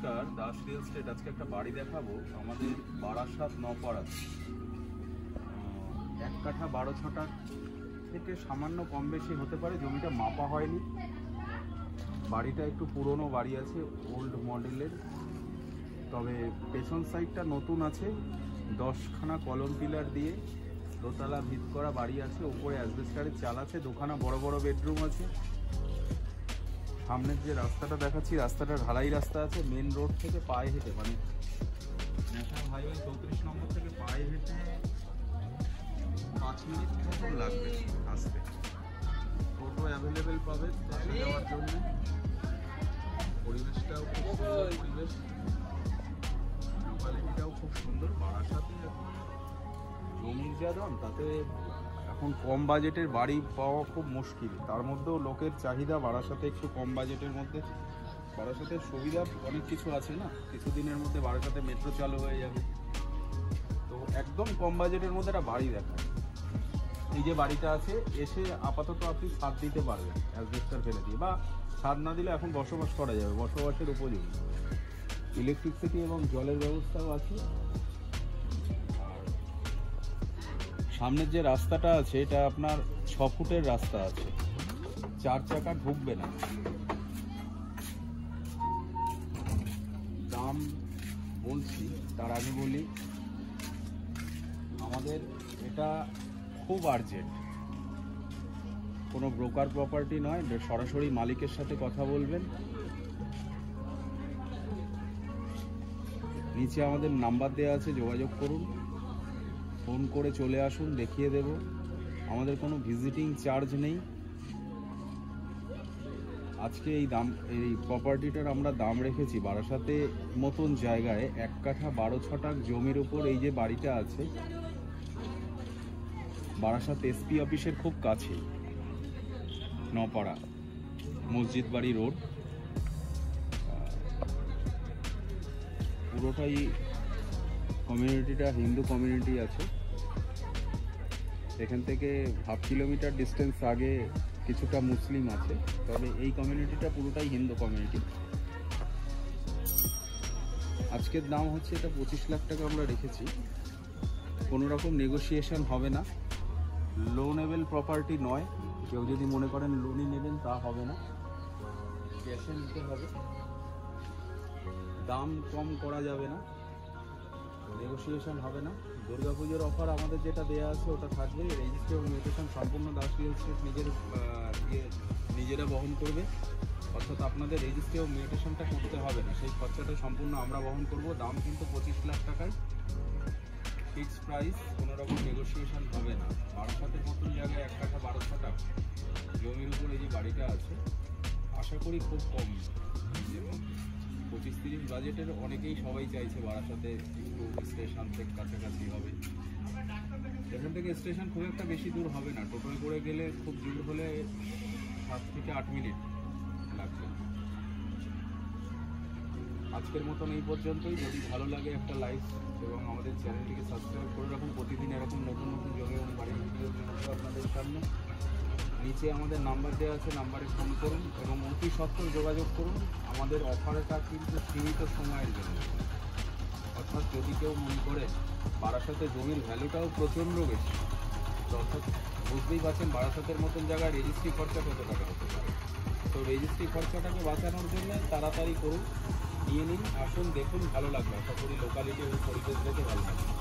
নমস্কার, Das real estate. আজকে একটা বাড়ি দেখাবো আমাদের বারাসাত নপাড়া। 1 কাঠা 12 ছটাক থেকে সামান্য কম বেশি হতে পারে, জমিটা মাপা হয়নি। বাড়িটা একটু পুরনো বাড়ি আছে, ওল্ড মডেলের, তবে পেছন সাইডটা নতুন আছে। 10খানা কলম পিলার দিয়ে দোতলা ভিত করা বাড়ি আছে, উপরে অ্যাসবেস্টারের চাল আছে, 2খানা বড় বড় বেডরুম আছে। সামনের যে রাস্তাটা দেখাচ্ছি, রাস্তাটা ঢালাই রাস্তা আছে। মেন রোড থেকে পায়ে হেঁটে, মানে ন্যাশনাল হাইওয়ে 34 নম্বর থেকে পায়ে হেঁটে 5 মিনিট মতন লাগবে আসতে। টোটো অ্যাভেলেবেল পাবে আসা যাওয়ার জন্য। পরিবেশটাও খুব সুন্দর, পরিবেশ লোকালিটিটাও খুব সুন্দর। বারাসাতে এখন জমির যা দাম, তাতে এখন কম বাজেটের বাড়ি পাওয়া খুব মুশকিল। তার মধ্যেও লোকের চাহিদা বারাসাতে একটু কম বাজেটের মধ্যে। বারাসাতের সুবিধা অনেক কিছু আছে না, কিছুদিনের মধ্যে বারাসাতে মেট্রো চালু হয়ে যাবে, তো একদম কম বাজেটের মধ্যে একটা বাড়ি দেখায়। এই যে বাড়িটা আছে, এসে আপাতত আপনি ছাদ দিতে পারবেন অ্যাসবেস্টার ফেলে দিয়ে, বা ছাদ না দিলে এখন বসবাস করা যাবে, বসবাসের উপযোগী। ইলেকট্রিসিটি এবং জলের ব্যবস্থাও আছে। সামনের যে রাস্তাটা আছে, এটা আপনার 6 ফুটের রাস্তা আছে, 4 চাকা ঢুকবে না। দাম বলছি, তার আগে বলি আমাদের এটা খুব আর্জেন্ট, কোনো ব্রোকার প্রপার্টি নয়, সরাসরি মালিকের সাথে কথা বলবেন। নিচে আমাদের নাম্বার দেওয়া আছে, যোগাযোগ করুন, ফোন করে চলে আসুন, দেখিয়ে দেব। আমাদের কোনো ভিজিটিং চার্জ নেই। আজকে এই প্রপার্টিটার আমরা দাম রেখেছি বারাসাতে মতন জায়গায়, 1 কাঠা 12 ছটাক জমির উপর এই যে বাড়িটা আছে, বারাসাত এসপি অফিসের খুব কাছে, নপাড়া, মসজিদ বাড়ি রোড। পুরোটাই কমিউনিটিটা হিন্দু কমিউনিটি আছে। এখান থেকে হাফ কিলোমিটার ডিস্টেন্স আগে কিছুটা মুসলিম আছে, তবে এই কমিউনিটিটা পুরোটাই হিন্দু কমিউনিটি। আজকের দাম হচ্ছে এটা 25 লাখ টাকা আমরা রেখেছি। কোনো রকম নেগোসিয়েশন হবে না। লোনেবল প্রপার্টি নয়, কেউ যদি মনে করেন লোনই নেবেন তা হবে না, ক্যাশে নিতে হবে। দাম কম করা যাবে না, নেগোসিয়েশন হবে না। দুর্গাপুজোর অফার আমাদের যেটা দেওয়া আছে ওটা থাকবে। রেজিস্ট্রি এবং মিউটেশন সম্পূর্ণ দাস রিয়েল এস্টেট নিজেরা বহন করবে, অর্থাৎ আপনাদের রেজিস্ট্রি এবং মিউটেশনটা করতে হবে না, সেই খরচাটা সম্পূর্ণ আমরা বহন করব। দাম কিন্তু 25 লাখ টাকায় ফিক্সড প্রাইস, কোনো রকম নেগোসিয়েশন হবে না। বারাসাতের মতন জায়গায় 1 কাঠা 12 ছটাক জমির উপর এই যে বাড়িটা আছে, আশা করি খুব কম, এবং 25-30 বাজেটের অনেকেই সবাই চাইছে বারাসাতে একটু স্টেশন থেকে কাছাকাছি হবে। এখান থেকে স্টেশন খুব একটা বেশি দূর হবে না, টোটোয় করে গেলে খুব দূর হলে 7 থেকে 8 মিনিট লাগবে। আজকের মতন এই পর্যন্তই। যদি ভালো লাগে একটা লাইক এবং আমাদের চ্যানেলটিকে সাবস্ক্রাইব করে রাখুন। প্রতিদিন এরকম নতুন নতুন জমি এবং বাড়ির ভিডিও আপনাদের সামনে। নিচে আমাদের নাম্বার দেওয়া আছে, নাম্বারে ফোন করুন এবং অতি সত্ত্বর যোগাযোগ করুন। আমাদের অফারটা কিন্তু সীমিত সময়ের জন্য, অর্থাৎ যদি কেউ মনে করে বারাসাতে জমির ভ্যালুটাও প্রচণ্ড বেশি, অর্থাৎ বুঝতেই পারছেন বারাসাতের মতন জায়গায় রেজিস্ট্রি খরচা কত টাকা হতে পারে, তো রেজিস্ট্রি খরচাটাকে বাঁচানোর জন্য তাড়াতাড়ি করুন, নিয়ে নিন, আসুন, দেখুন, ভালো লাগবে। আশা করি লোকালিটি এবং পরিবেশ দেখে ভালো লাগবে।